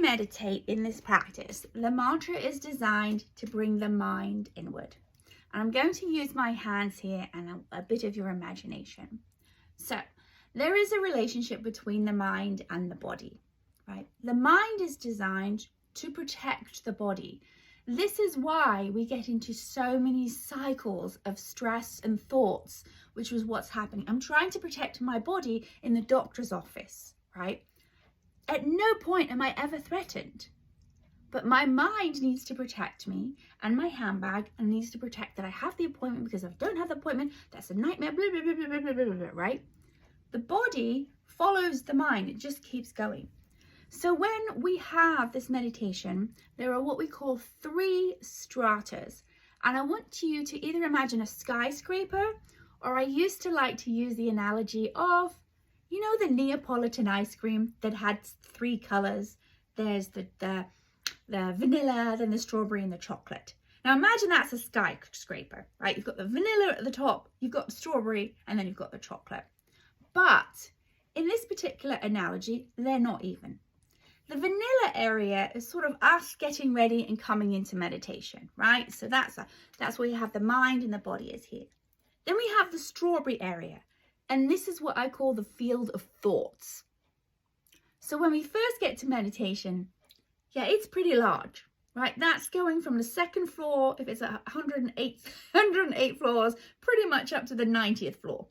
meditate in this practice, the mantra is designed to bring the mind inward. And I'm going to use my hands here and a bit of your imagination. So there is a relationship between the mind and the body, right? The mind is designed to protect the body. This is why we get into so many cycles of stress and thoughts, which was what's happening. I'm trying to protect my body in the doctor's office, right? At no point am I ever threatened, but my mind needs to protect me and my handbag, and needs to protect that I have the appointment, because if I don't have the appointment, that's a nightmare, blah, blah, blah, blah, blah, blah, blah, blah, right? The body follows the mind. It just keeps going. So when we have this meditation, there are what we call 3 stratas. And I want you to either imagine a skyscraper, or I used to like to use the analogy of, you know, the Neapolitan ice cream that had 3 colors. There's the vanilla, then the strawberry, and the chocolate. Now imagine that's a skyscraper, right? You've got the vanilla at the top, you've got the strawberry, and then you've got the chocolate. But in this particular analogy, they're not even. The vanilla area is sort of us getting ready and coming into meditation, right? So that's where you have the mind and the body is here. Then we have the strawberry area, and this is what I call the field of thoughts. So when we first get to meditation, yeah, it's pretty large, right? That's going from the 2nd floor, if it's 108 floors, pretty much up to the 90th floor.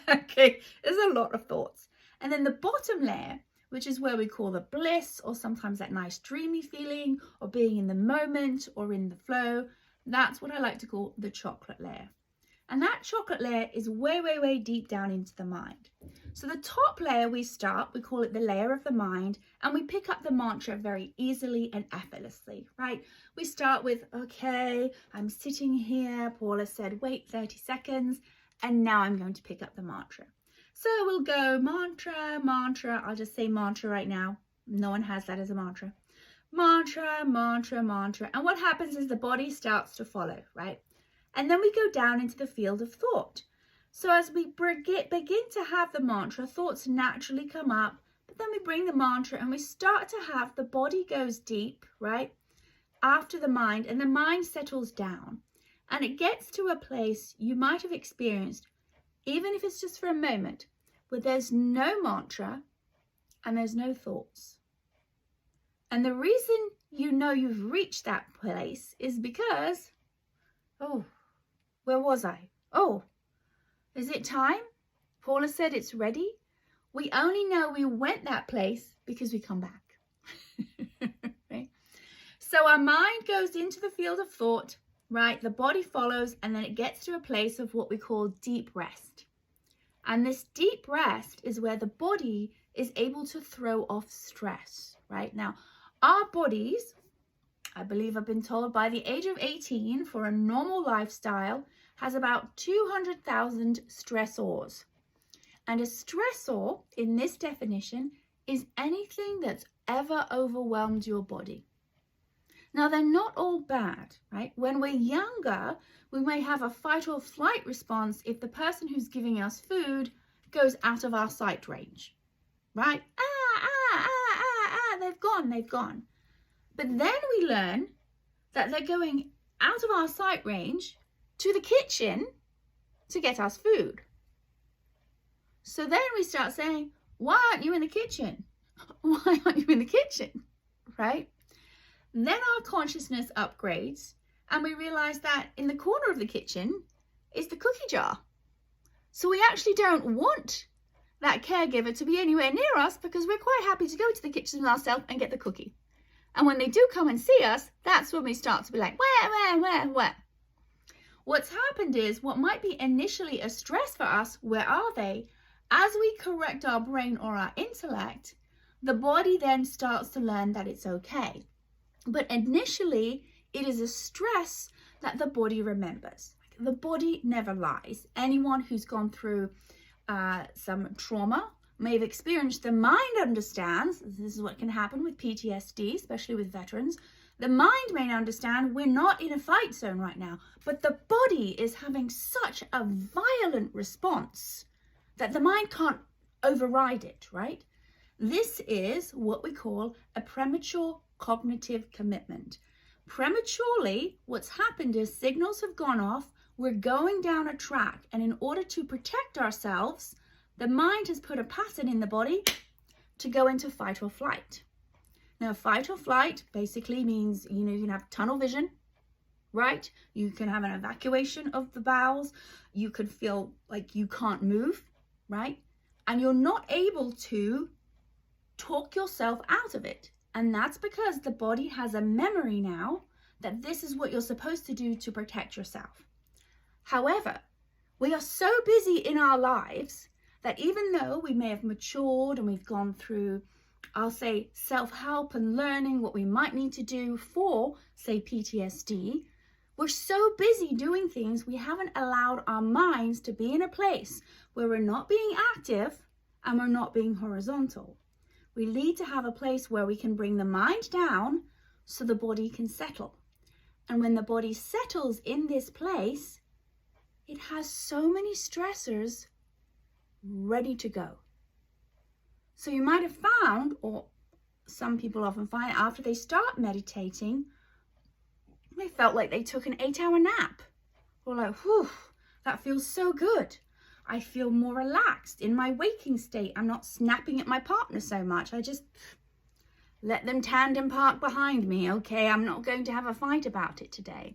Okay, there's a lot of thoughts. And then the bottom layer, which is where we call the bliss, or sometimes that nice dreamy feeling, or being in the moment or in the flow, that's what I like to call the chocolate layer. And that chocolate layer is way, way, way deep down into the mind. So the top layer we call it the layer of the mind, and we pick up the mantra very easily and effortlessly, right? We start with, okay, I'm sitting here, Paula said, wait 30 seconds, and now I'm going to pick up the mantra. So we'll go mantra, mantra. I'll just say mantra right now. No one has that as a mantra. Mantra, mantra, mantra. And what happens is the body starts to follow, right? And then we go down into the field of thought. So as we begin to have the mantra, thoughts naturally come up, but then we bring the mantra and we start to have the body goes deep, right? After the mind, and the mind settles down. And it gets to a place you might have experienced, even if it's just for a moment, where there's no mantra and there's no thoughts. And the reason you know you've reached that place is because, oh, where was I? Oh, is it time? Paula said it's ready. We only know we went that place because we come back. Right? So our mind goes into the field of thought, right? The body follows, and then it gets to a place of what we call deep rest. And this deep rest is where the body is able to throw off stress, right? Now, our bodies, I believe I've been told, by the age of 18 for a normal lifestyle, has about 200,000 stressors. And a stressor, in this definition, is anything that's ever overwhelmed your body. Now, they're not all bad, right? When we're younger, we may have a fight or flight response if the person who's giving us food goes out of our sight range, right? They've gone. But then we learn that they're going out of our sight range to the kitchen to get us food. So then we start saying, why aren't you in the kitchen? Why aren't you in the kitchen, right? Then our consciousness upgrades, and we realize that in the corner of the kitchen is the cookie jar. So we actually don't want that caregiver to be anywhere near us, because we're quite happy to go to the kitchen ourselves and get the cookie. And when they do come and see us, that's when we start to be like, where? What's happened is, what might be initially a stress for us, where are they? As we correct our brain or our intellect, the body then starts to learn that it's okay. But initially, it is a stress that the body remembers. The body never lies. Anyone who's gone through some trauma may have experienced, the mind understands, this is what can happen with PTSD, especially with veterans. The mind may understand we're not in a fight zone right now, but the body is having such a violent response that the mind can't override it, right? This is what we call a premature cognitive commitment. Prematurely, what's happened is signals have gone off, we're going down a track, and in order to protect ourselves, the mind has put a pattern in the body to go into fight or flight. Now, fight or flight basically means, you can have tunnel vision, right? You can have an evacuation of the bowels. You could feel like you can't move, right? And you're not able to talk yourself out of it. And that's because the body has a memory now that this is what you're supposed to do to protect yourself. However, we are so busy in our lives that even though we may have matured and we've gone through, I'll say, self-help and learning what we might need to do for, say, PTSD, we're so busy doing things, we haven't allowed our minds to be in a place where we're not being active and we're not being horizontal. We need to have a place where we can bring the mind down so the body can settle. And when the body settles in this place, it has so many stressors ready to go. So you might have found, or some people often find after they start meditating, they felt like they took an 8-hour nap. Or like, whew, that feels so good. I feel more relaxed in my waking state. I'm not snapping at my partner so much. I just let them tandem park behind me. Okay, I'm not going to have a fight about it today.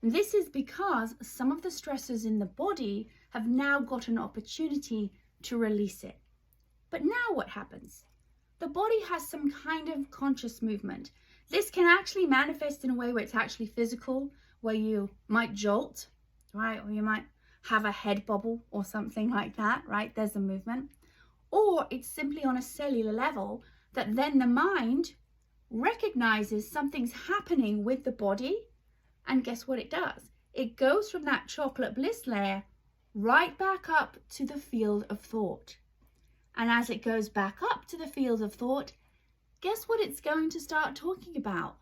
And this is because some of the stressors in the body have now got an opportunity to release it. But now what happens? The body has some kind of conscious movement. This can actually manifest in a way where it's actually physical, where you might jolt, right? Or you might have a head bobble or something like that, right? There's a movement. Or it's simply on a cellular level that then the mind recognizes something's happening with the body. And guess what it does? It goes from that chocolate bliss layer right back up to the field of thought. And as it goes back up to the field of thought, guess what it's going to start talking about?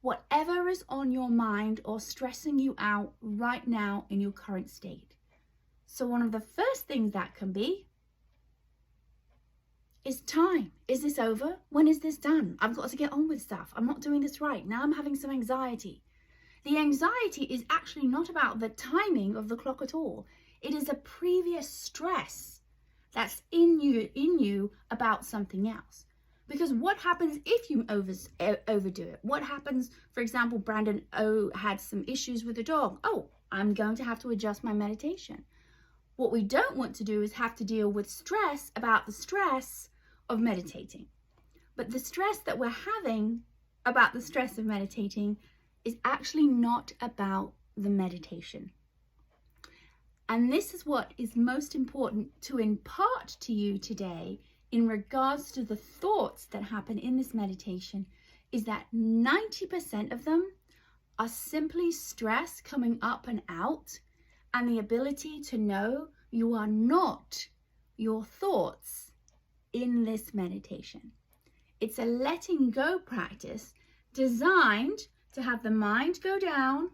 Whatever is on your mind or stressing you out right now in your current state. So one of the first things that can be is time. Is this over? When is this done? I've got to get on with stuff. I'm not doing this right. Now I'm having some anxiety. The anxiety is actually not about the timing of the clock at all. It is a previous stress that's in you about something else. Because what happens if you overdo it? What happens, for example, Brandon had some issues with the dog. Oh, I'm going to have to adjust my meditation. What we don't want to do is have to deal with stress about the stress of meditating. But the stress that we're having about the stress of meditating is actually not about the meditation. And this is what is most important to impart to you today in regards to the thoughts that happen in this meditation, is that 90% of them are simply stress coming up and out, and the ability to know you are not your thoughts in this meditation. It's a letting go practice designed to have the mind go down,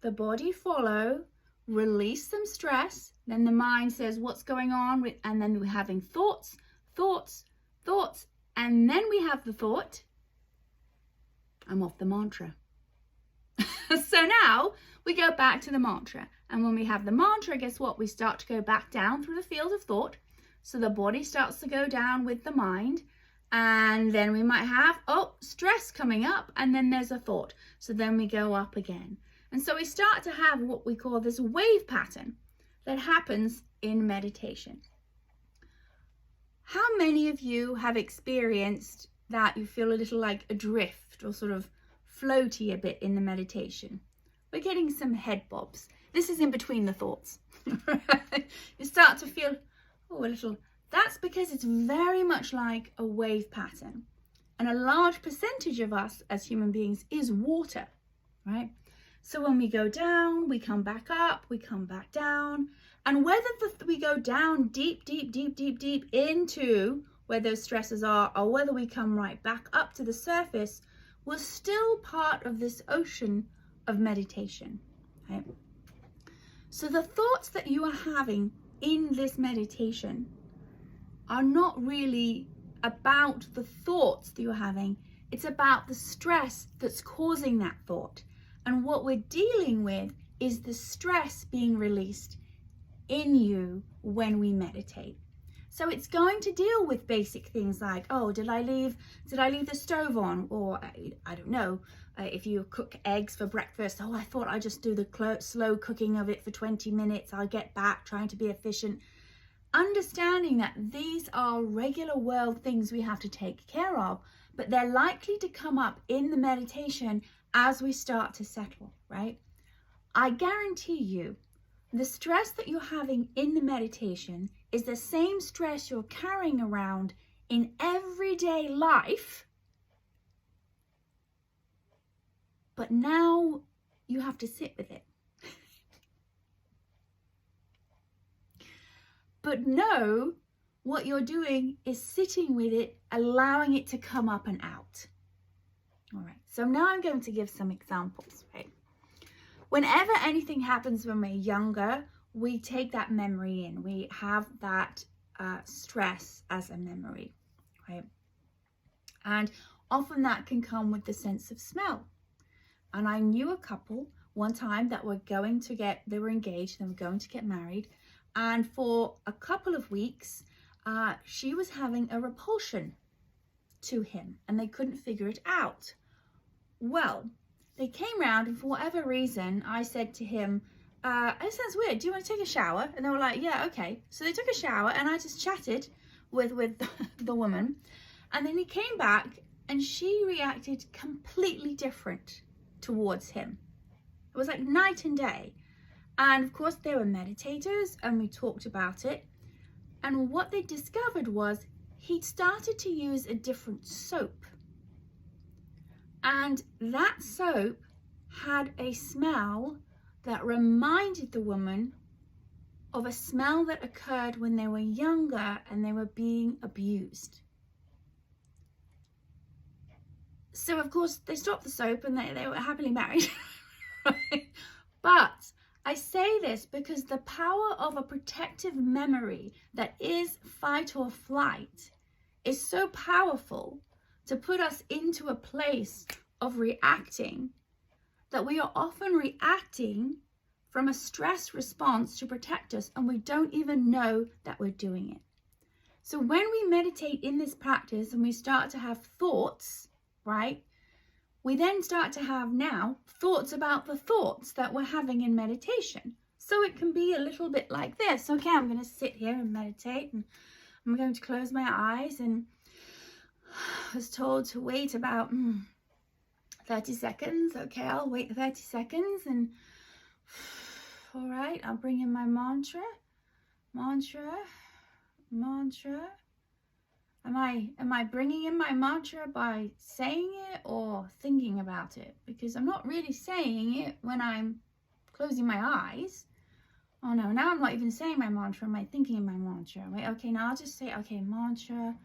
the body follow, release some stress, then the mind says what's going on, and then we're having thoughts, and then we have the thought, I'm off the mantra. So now we go back to the mantra, and when we have the mantra, guess what? We start to go back down through the field of thought. So the body starts to go down with the mind, and then we might have, stress coming up, and then there's a thought. So then we go up again. And so we start to have what we call this wave pattern that happens in meditation. How many of you have experienced that you feel a little like adrift or sort of floaty a bit in the meditation? We're getting some head bobs. This is in between the thoughts. You start to feel, a little. That's because it's very much like a wave pattern. And a large percentage of us as human beings is water, right? So when we go down, we come back up, we come back down. And whether we go down deep into where those stresses are, or whether we come right back up to the surface, we're still part of this ocean of meditation, right? So the thoughts that you are having in this meditation are not really about the thoughts that you're having. It's about the stress that's causing that thought. And what we're dealing with is the stress being released in you when we meditate. So it's going to deal with basic things like, oh, did I leave the stove on? Or I don't know, if you cook eggs for breakfast, oh, I thought I'd just do the slow cooking of it for 20 minutes. I'll get back, trying to be efficient. Understanding that these are regular world things we have to take care of, but they're likely to come up in the meditation as we start to settle, right? I guarantee you, the stress that you're having in the meditation is the same stress you're carrying around in everyday life, but now you have to sit with it. But no, what you're doing is sitting with it, allowing it to come up and out. All right, so now I'm going to give some examples, right? Whenever anything happens when we're younger, we take that memory in. We have that stress as a memory, right? And often that can come with the sense of smell. And I knew a couple one time that they were engaged, they were going to get married. And for a couple of weeks, she was having a repulsion to him and they couldn't figure it out. Well, they came round and for whatever reason, I said to him, it sounds weird, do you want to take a shower? And they were like, yeah, okay. So they took a shower and I just chatted with the woman. And then he came back and she reacted completely different towards him. It was like night and day. And of course they were meditators and we talked about it. And what they discovered was he'd started to use a different soap. And that soap had a smell that reminded the woman of a smell that occurred when they were younger and they were being abused. So of course they stopped the soap and they were happily married. Right? But I say this because the power of a protective memory that is fight or flight is so powerful to put us into a place of reacting, that we are often reacting from a stress response to protect us and we don't even know that we're doing it. So when we meditate in this practice and we start to have thoughts, right, we then start to have now thoughts about the thoughts that we're having in meditation. So it can be a little bit like this. Okay, I'm going to sit here and meditate and I'm going to close my eyes, and I was told to wait about 30 seconds. Okay, I'll wait 30 seconds and all right, I'll bring in my mantra. Am I bringing in my mantra by saying it or thinking about it? Because I'm not really saying it when I'm closing my eyes. Oh no, now I'm not even saying my mantra. Am I thinking in my mantra? Wait, okay, now I'll just say, okay, mantra.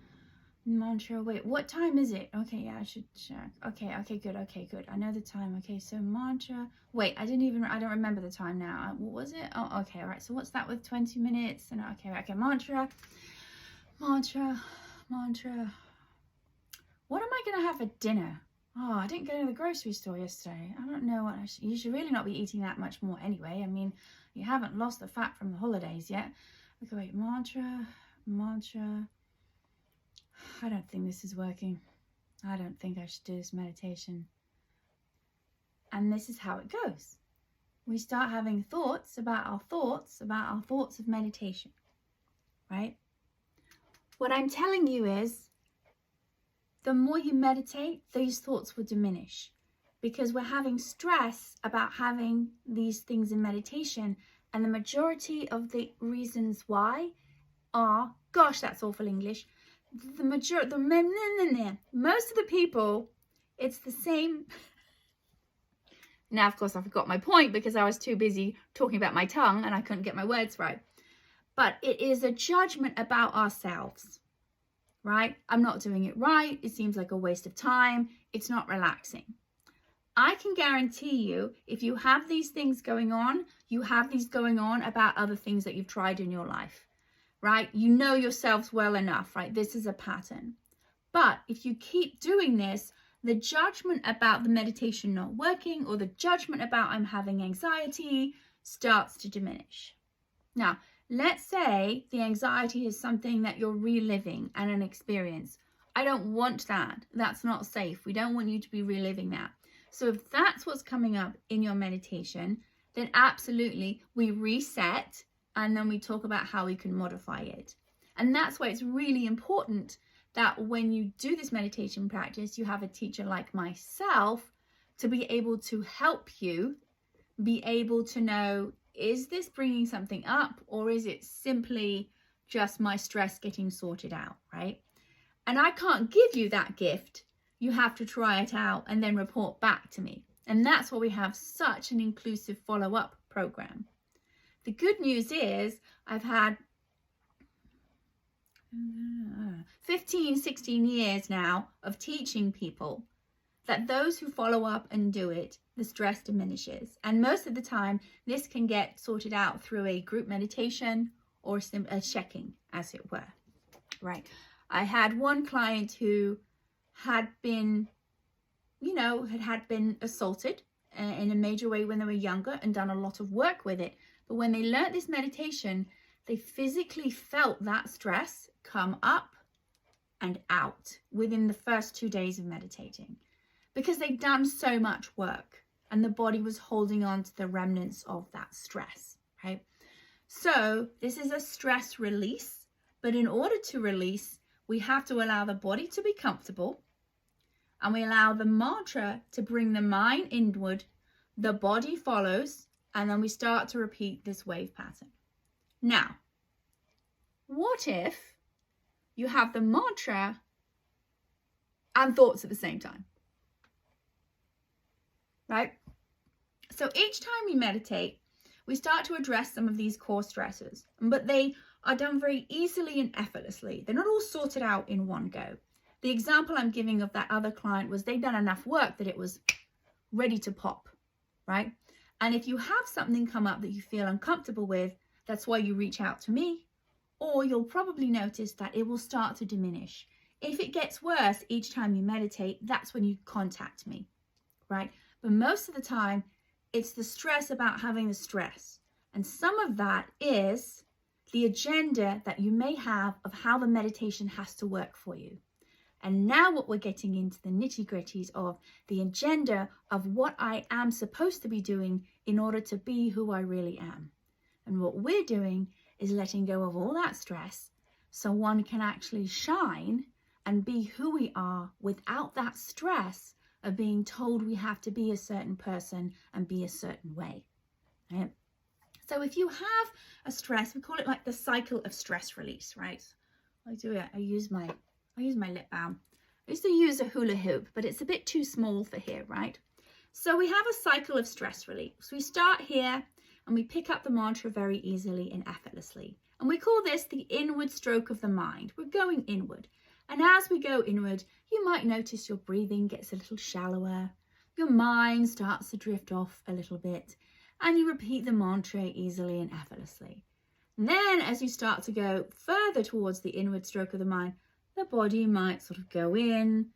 Wait, what time is it? Okay, yeah, I should check. Okay, good. I know the time. Okay, so mantra. Wait, I don't remember the time now. What was it? Oh, okay, all right. So what's that with 20 minutes? And okay, mantra. What am I going to have for dinner? Oh, I didn't go to the grocery store yesterday. I don't know what you should really not be eating that much more anyway. I mean, you haven't lost the fat from the holidays yet. Okay, wait, mantra. I don't think this is working. I don't think I should do this meditation. And this is how it goes. We start having thoughts about our thoughts of meditation, right? What I'm telling you is, the more you meditate, these thoughts will diminish, because we're having stress about having these things in meditation, and the majority of the reasons why are, gosh, that's awful English. Most of the people, it's the same. Now, of course, I forgot my point because I was too busy talking about my tongue and I couldn't get my words right. But it is a judgment about ourselves, right? I'm not doing it right. It seems like a waste of time. It's not relaxing. I can guarantee you, if you have these things going on, you have these going on about other things that you've tried in your life, right? You know yourselves well enough, right? This is a pattern. But if you keep doing this, the judgment about the meditation not working or the judgment about I'm having anxiety starts to diminish. Now, let's say the anxiety is something that you're reliving and an experience. I don't want that. That's not safe. We don't want you to be reliving that. So if that's what's coming up in your meditation, then absolutely we reset and then we talk about how we can modify it. And that's why it's really important that when you do this meditation practice, you have a teacher like myself to be able to help you be able to know, is this bringing something up or is it simply just my stress getting sorted out, right? And I can't give you that gift. You have to try it out and then report back to me. And that's why we have such an inclusive follow-up program. The good news is I've had 15, 16 years now of teaching people that those who follow up and do it, the stress diminishes. And most of the time, this can get sorted out through a group meditation or a checking, as it were, right? I had one client who had been, had been assaulted in a major way when they were younger and done a lot of work with it. But when they learnt this meditation, they physically felt that stress come up and out within the first 2 days of meditating because they'd done so much work and the body was holding on to the remnants of that stress, right? So this is a stress release, but in order to release, we have to allow the body to be comfortable and we allow the mantra to bring the mind inward, the body follows, and then we start to repeat this wave pattern. Now, what if you have the mantra and thoughts at the same time? Right? So each time we meditate, we start to address some of these core stressors, but they are done very easily and effortlessly. They're not all sorted out in one go. The example I'm giving of that other client was they'd done enough work that it was ready to pop, right? And if you have something come up that you feel uncomfortable with, that's why you reach out to me, or you'll probably notice that it will start to diminish. If it gets worse each time you meditate, that's when you contact me, right? But most of the time, it's the stress about having the stress. And some of that is the agenda that you may have of how the meditation has to work for you. And now what we're getting into the nitty-gritties of the agenda of what I am supposed to be doing in order to be who I really am. And what we're doing is letting go of all that stress so one can actually shine and be who we are without that stress of being told we have to be a certain person and be a certain way. Right? So if you have a stress, we call it like the cycle of stress release, right? I use my lip balm. I used to use a hula hoop, but it's a bit too small for here, right? So we have a cycle of stress release. So we start here and we pick up the mantra very easily and effortlessly. And we call this the inward stroke of the mind. We're going inward. And as we go inward, you might notice your breathing gets a little shallower. Your mind starts to drift off a little bit. And you repeat the mantra easily and effortlessly. And then as you start to go further towards the inward stroke of the mind, the body might sort of go in,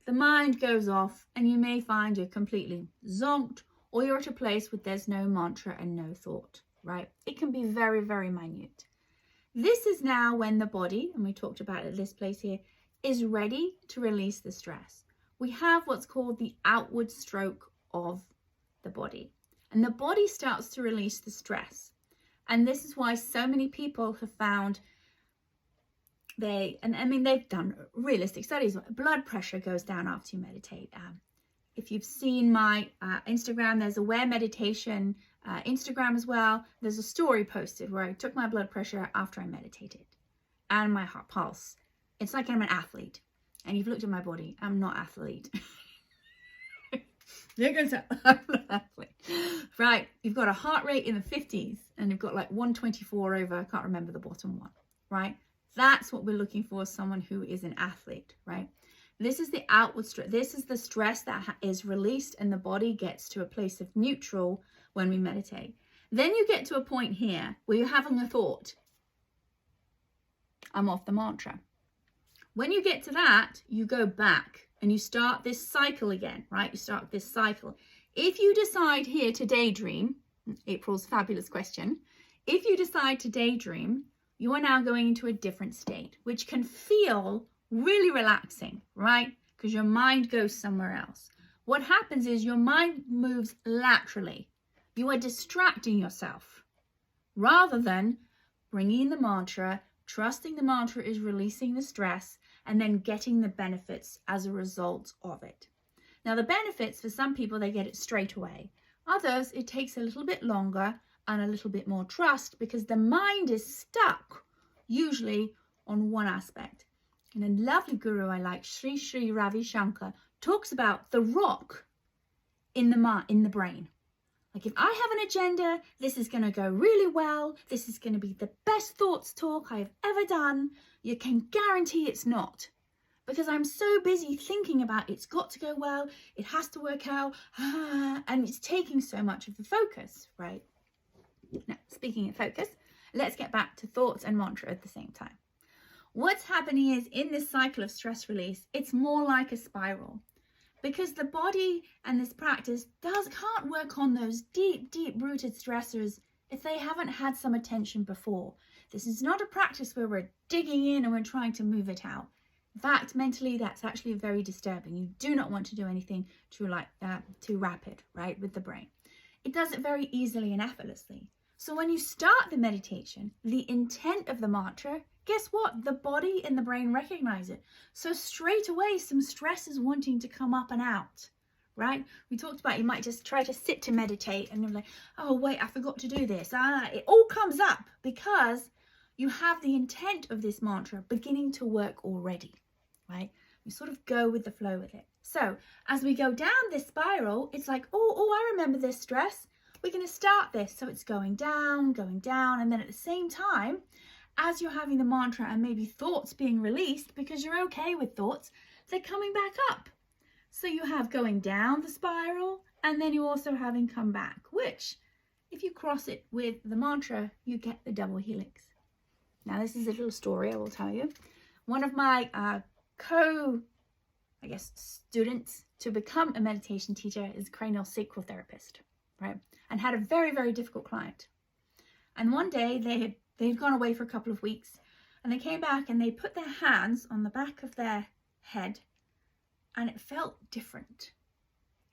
the mind goes off, and you may find you're completely zonked, or you're at a place where there's no mantra and no thought, right? It can be very, very minute. This is now when the body, and we talked about it at this place here, is ready to release the stress. We have what's called the outward stroke of the body, and the body starts to release the stress. And this is why so many people have found they've done realistic studies. Blood pressure goes down after you meditate. If you've seen my Instagram, there's Aware Meditation Instagram as well. There's a story posted where I took my blood pressure after I meditated and my heart pulse. It's like I'm an athlete. And you've looked at my body. I'm not athlete. You're going to say, I'm not athlete. Right. You've got a heart rate in the 50s and you've got like 124 over, I can't remember the bottom one, right? That's what we're looking for, someone who is an athlete, right? This is the outward stress. This is the stress that is released and the body gets to a place of neutral when we meditate. Then you get to a point here where you're having a thought. I'm off the mantra. When you get to that, you go back and you start this cycle again, right? You start this cycle. If you decide here to daydream, April's fabulous question, if you decide to daydream, you are now going into a different state, which can feel really relaxing, right? Because your mind goes somewhere else. What happens is your mind moves laterally. You are distracting yourself rather than bringing in the mantra, trusting the mantra is releasing the stress, and then getting the benefits as a result of it. Now, the benefits, for some people, they get it straight away. Others, it takes a little bit longer and a little bit more trust because the mind is stuck, usually on one aspect. And a lovely guru I like, Sri Ravi Shankar, talks about the rock in the brain. Like, if I have an agenda, this is going to go really well. This is going to be the best thoughts talk I've ever done. You can guarantee it's not. Because I'm so busy thinking about it's got to go well, it has to work out, and it's taking so much of the focus, right? Now, speaking of focus, let's get back to thoughts and mantra at the same time. What's happening is in this cycle of stress release, it's more like a spiral. Because the body and this practice can't work on those deep rooted stressors if they haven't had some attention before. This is not a practice where we're digging in and we're trying to move it out. In fact, mentally, that's actually very disturbing. You do not want to do anything too rapid, right, with the brain. It does it very easily and effortlessly. So when you start the meditation, the intent of the mantra, guess what? The body and the brain recognize it. So straight away, some stress is wanting to come up and out, right? We talked about you might just try to sit to meditate and you're like, oh, wait, I forgot to do this. It all comes up because you have the intent of this mantra beginning to work already, right? We sort of go with the flow with it. So as we go down this spiral, it's like, oh, I remember this stress. We're going to start this. So it's going down. And then at the same time, as you're having the mantra and maybe thoughts being released, because you're okay with thoughts, they're coming back up. So you have going down the spiral, and then you also having come back, which if you cross it with the mantra, you get the double helix. Now, this is a little story I will tell you. One of my students to become a meditation teacher is a cranial sacral therapist, right? And had a very, very difficult client. And one day they'd gone away for a couple of weeks and they came back and they put their hands on the back of their head and it felt different.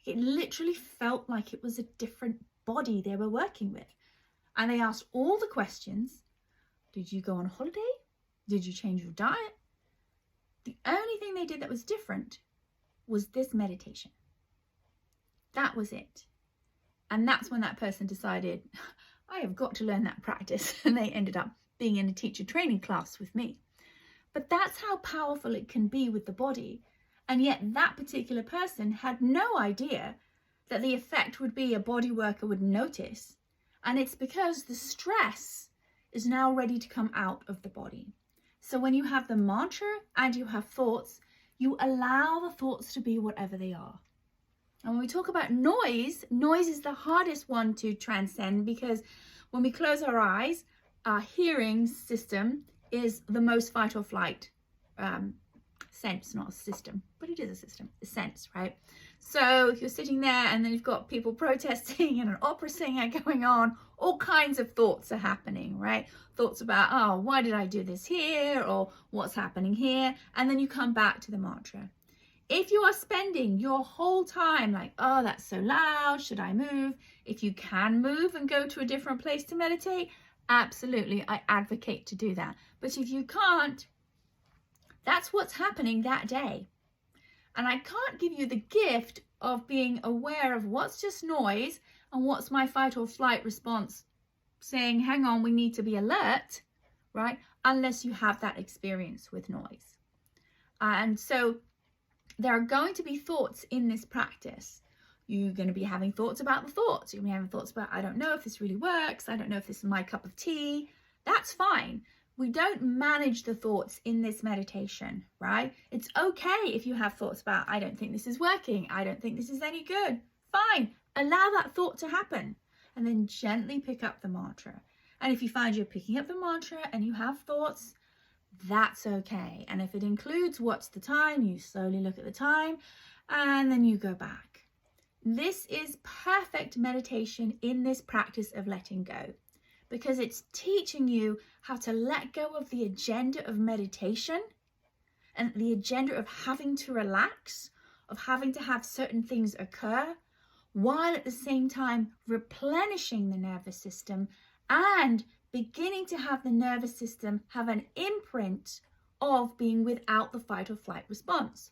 It literally felt like it was a different body they were working with. And they asked all the questions. Did you go on holiday? Did you change your diet? The only thing they did that was different was this meditation. That was it. And that's when that person decided, I have got to learn that practice. And they ended up being in a teacher training class with me. But that's how powerful it can be with the body. And yet that particular person had no idea that the effect would be a body worker would notice. And it's because the stress is now ready to come out of the body. So when you have the mantra and you have thoughts, you allow the thoughts to be whatever they are. And when we talk about noise is the hardest one to transcend because when we close our eyes, our hearing system is the most fight or flight sense, not a system, but it is a system, a sense, right? So if you're sitting there and then you've got people protesting and an opera singer going on, all kinds of thoughts are happening, right? Thoughts about, oh, why did I do this here? Or what's happening here? And then you come back to the mantra. If you are spending your whole time like, oh, that's so loud, should I move? If you can move and go to a different place to meditate, absolutely, I advocate to do that. But if you can't, that's what's happening that day. And I can't give you the gift of being aware of what's just noise and what's my fight or flight response saying, hang on, we need to be alert, right? Unless you have that experience with noise. And so there are going to be thoughts in this practice. You're going to be having thoughts about the thoughts. You're going to be having thoughts about, I don't know if this really works. I don't know if this is my cup of tea. That's fine. We don't manage the thoughts in this meditation, right? It's okay if you have thoughts about, I don't think this is working. I don't think this is any good. Fine. Allow that thought to happen and then gently pick up the mantra. And if you find you're picking up the mantra and you have thoughts, that's okay. And if it includes what's the time, you slowly look at the time and then you go back. This is perfect meditation in this practice of letting go, because it's teaching you how to let go of the agenda of meditation and the agenda of having to relax, of having to have certain things occur, while at the same time replenishing the nervous system and beginning to have the nervous system have an imprint of being without the fight or flight response.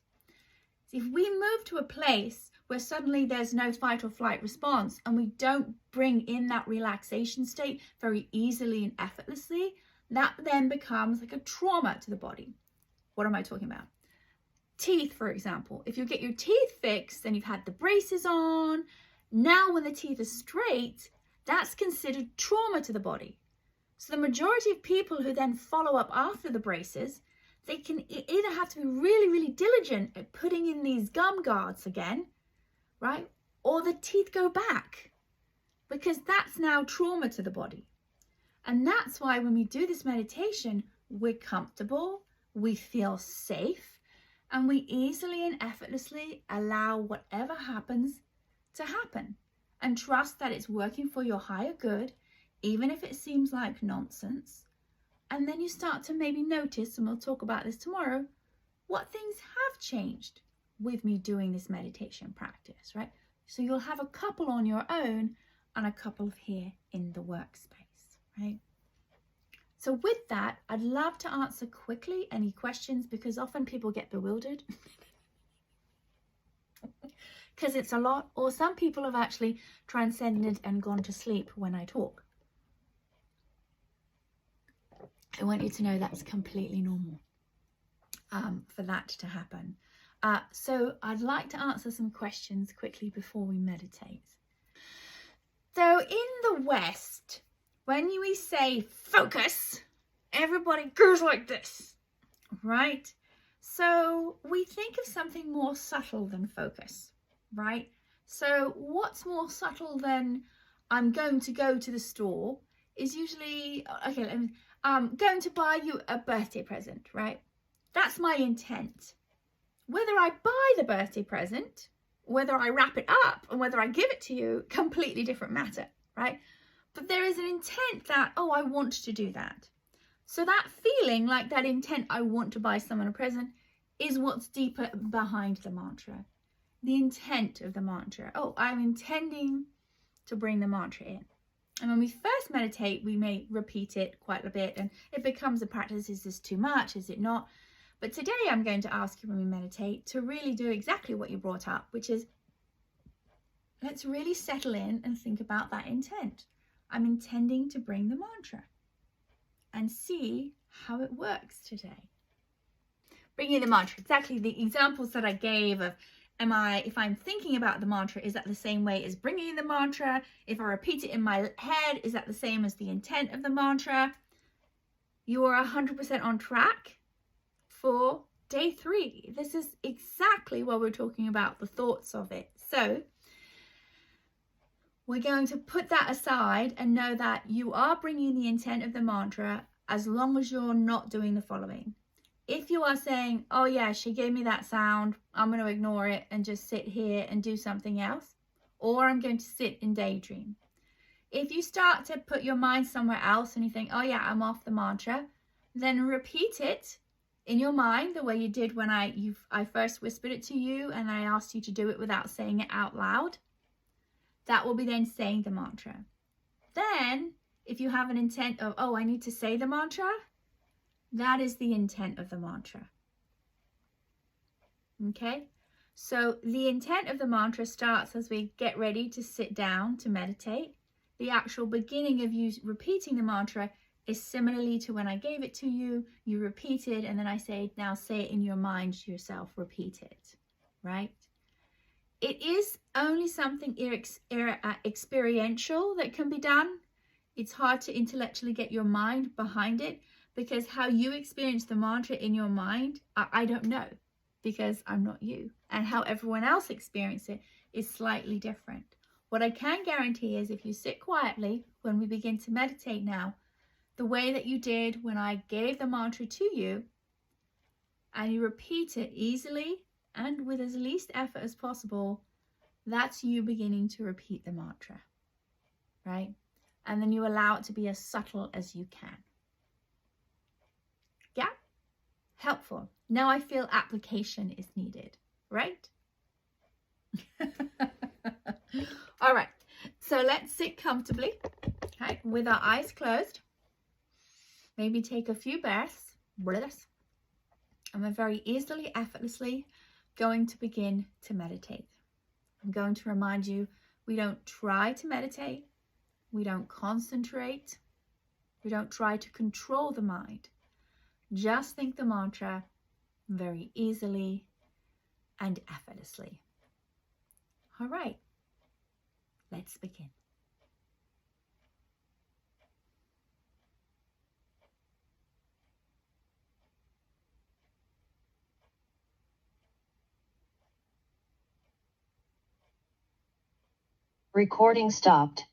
So if we move to a place where suddenly there's no fight or flight response and we don't bring in that relaxation state very easily and effortlessly, that then becomes like a trauma to the body. What am I talking about? Teeth, for example. If you get your teeth fixed and you've had the braces on, now when the teeth are straight, that's considered trauma to the body. So the majority of people who then follow up after the braces, they can either have to be really, really diligent at putting in these gum guards again, right? Or the teeth go back, because that's now trauma to the body. And that's why when we do this meditation, we're comfortable, we feel safe, and we easily and effortlessly allow whatever happens to happen and trust that it's working for your higher good, even if it seems like nonsense. And then you start to maybe notice, and we'll talk about this tomorrow, what things have changed with me doing this meditation practice, right? So you'll have a couple on your own and a couple here in the workspace, right? So with that, I'd love to answer quickly any questions, because often people get bewildered because it's a lot, or some people have actually transcended and gone to sleep when I talk. I want you to know that's completely normal for that to happen. So I'd like to answer some questions quickly before we meditate. So in the West, when we say focus, everybody goes like this, right? So we think of something more subtle than focus, right? So what's more subtle than I'm going to go to the store is usually, okay, I'm going to buy you a birthday present, right? That's my intent. Whether I buy the birthday present, whether I wrap it up, and whether I give it to you, completely different matter, right? But there is an intent that, oh, I want to do that. So that feeling, like that intent, I want to buy someone a present, is what's deeper behind the mantra. The intent of the mantra. Oh, I'm intending to bring the mantra in. And when we first meditate, we may repeat it quite a bit and it becomes a practice. Is this too much? Is it not? But today I'm going to ask you when we meditate to really do exactly what you brought up, which is let's really settle in and think about that intent. I'm intending to bring the mantra and see how it works today. Bringing the mantra, exactly the examples that I gave of if I'm thinking about the mantra, is that the same way as bringing the mantra? If I repeat it in my head, is that the same as the intent of the mantra? You are 100% on track for day 3. This is exactly what we're talking about, the thoughts of it. So we're going to put that aside and know that you are bringing the intent of the mantra as long as you're not doing the following. If you are saying, oh yeah, she gave me that sound, I'm going to ignore it and just sit here and do something else, or I'm going to sit and daydream. If you start to put your mind somewhere else and you think, oh yeah, I'm off the mantra, then repeat it in your mind the way you did when I first whispered it to you and I asked you to do it without saying it out loud. That will be then saying the mantra. Then, if you have an intent of, oh, I need to say the mantra, that is the intent of the mantra. Okay? So the intent of the mantra starts as we get ready to sit down to meditate. The actual beginning of you repeating the mantra is similarly to when I gave it to you. You repeat it and then I say, now say it in your mind to yourself, repeat it, right? It is only something experiential that can be done. It's hard to intellectually get your mind behind it, because how you experience the mantra in your mind, I don't know, because I'm not you. And how everyone else experiences it is slightly different. What I can guarantee is if you sit quietly when we begin to meditate now, the way that you did when I gave the mantra to you, and you repeat it easily and with as least effort as possible, that's you beginning to repeat the mantra, right? And then you allow it to be as subtle as you can. Yeah? Helpful. Now I feel application is needed, right? All right, so let's sit comfortably, okay, with our eyes closed. Maybe take a few breaths. And we're very easily, effortlessly going to begin to meditate. I'm going to remind you, we don't try to meditate. We don't concentrate. We don't try to control the mind. Just think the mantra very easily and effortlessly. All right, let's begin. Recording stopped.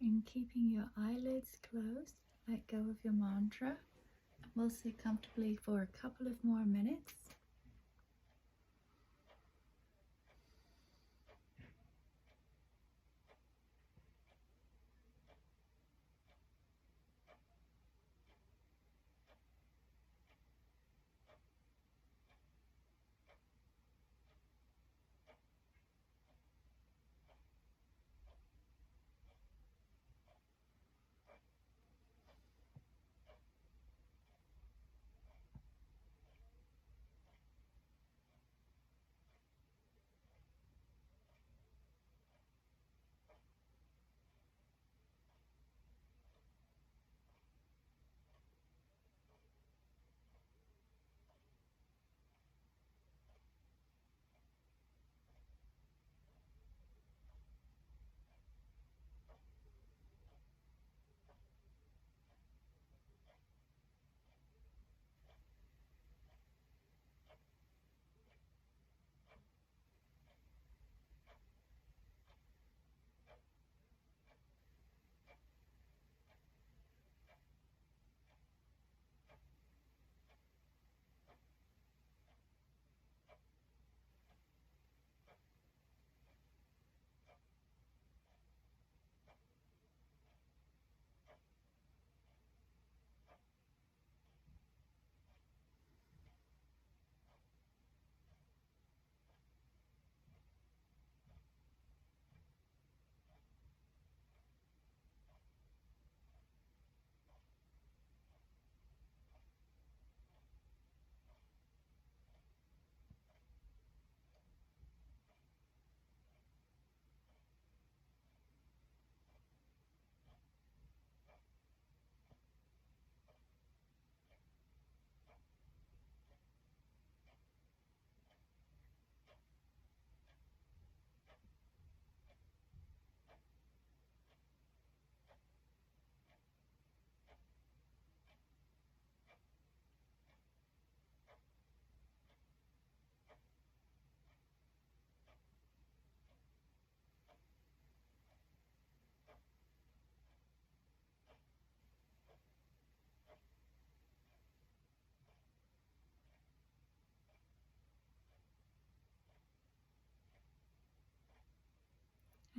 And keeping your eyelids closed, let go of your mantra. We'll sit comfortably for a couple of more minutes.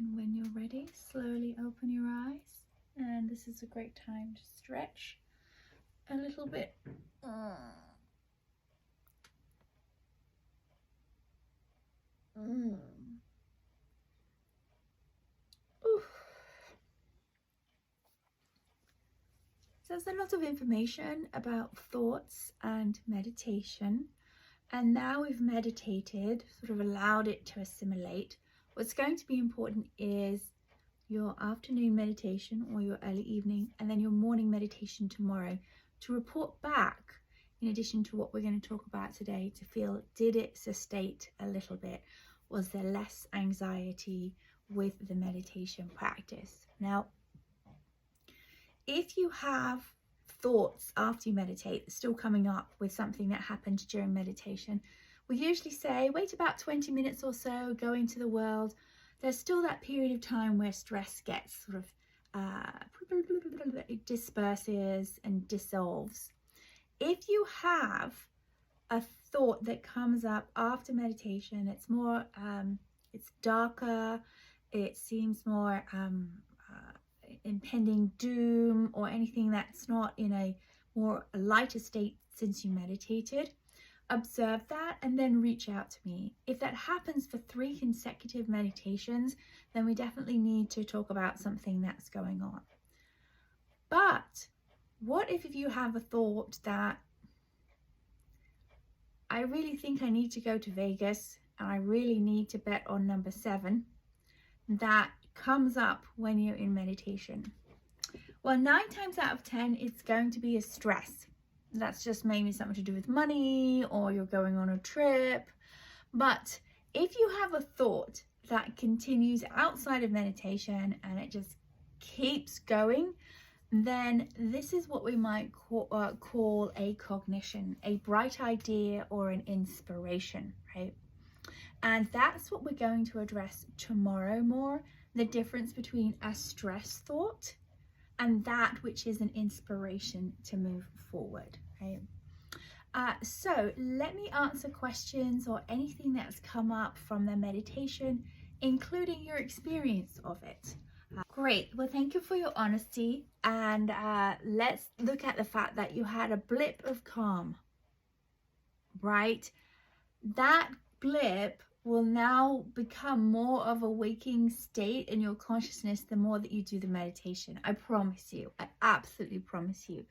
And when you're ready, slowly open your eyes. And this is a great time to stretch a little bit. So there's a lot of information about thoughts and meditation. And now we've meditated, sort of allowed it to assimilate. What's going to be important is your afternoon meditation or your early evening, and then your morning meditation tomorrow, to report back, in addition to what we're going to talk about today, to feel, did it sustain a little bit? Was there less anxiety with the meditation practice? Now, if you have thoughts after you meditate still coming up with something that happened during meditation, we usually say wait about 20 minutes or so, go into the world. There's still that period of time where stress gets sort of it disperses and dissolves. If you have a thought that comes up after meditation, it's more it's darker, it seems more impending doom, or anything that's not in a more lighter state since you meditated, observe that and then reach out to me. If that happens for 3 consecutive meditations, then we definitely need to talk about something that's going on. But what if you have a thought that, I really think I need to go to Vegas and I really need to bet on number 7, that comes up when you're in meditation? Well, 9 times out of 10, it's going to be a stress. That's just maybe something to do with money, or you're going on a trip. But if you have a thought that continues outside of meditation and it just keeps going, then this is what we might call a cognition, a bright idea or an inspiration, right? And that's what we're going to address tomorrow more. the difference between a stress thought and that which is an inspiration to move forward. Right? So let me answer questions or anything that's come up from the meditation, including your experience of it. Great. Well, thank you for your honesty. And let's look at the fact that you had a blip of calm, right? That blip will now become more of a waking state in your consciousness the more that you do the meditation. I promise you. I absolutely promise you.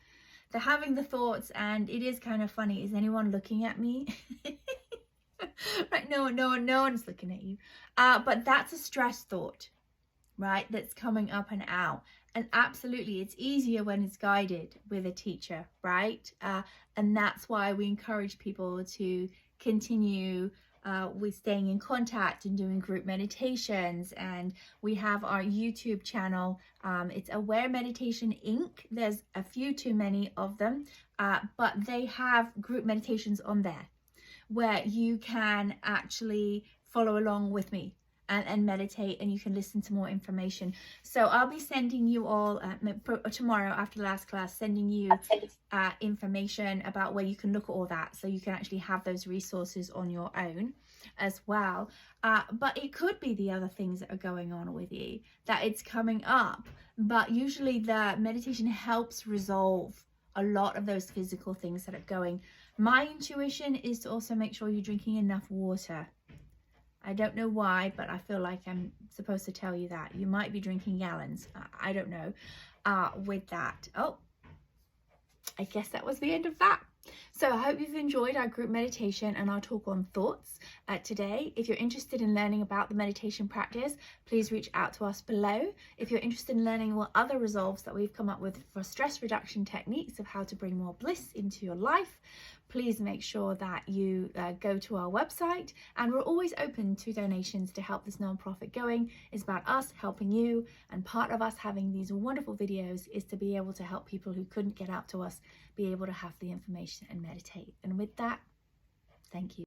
They're having the thoughts, and it is kind of funny. Is anyone looking at me? Right? No one's looking at you. But that's a stress thought, right? That's coming up and out. And absolutely, it's easier when it's guided with a teacher, right? And that's why we encourage people to continue with staying in contact and doing group meditations. And we have our YouTube channel. It's Aware Meditation Inc. There's a few too many of them, but they have group meditations on there where you can actually follow along with me and meditate, and you can listen to more information. So I'll be sending you all tomorrow after the last class, sending you information about where you can look at all that, so you can actually have those resources on your own as well. But it could be the other things that are going on with you, that it's coming up, but usually the meditation helps resolve a lot of those physical things that are going. My intuition is to also make sure you're drinking enough water. I don't know why, but I feel like I'm supposed to tell you that. You might be drinking gallons. I don't know with that. Oh, I guess that was the end of that. So I hope you've enjoyed our group meditation and our talk on thoughts today. If you're interested in learning about the meditation practice, please reach out to us below. If you're interested in learning what other resolves that we've come up with for stress reduction techniques of how to bring more bliss into your life, please make sure that you go to our website, and we're always open to donations to help this nonprofit going. It's about us helping you, and part of us having these wonderful videos is to be able to help people who couldn't get out to us be able to have the information and meditate. And with that, thank you.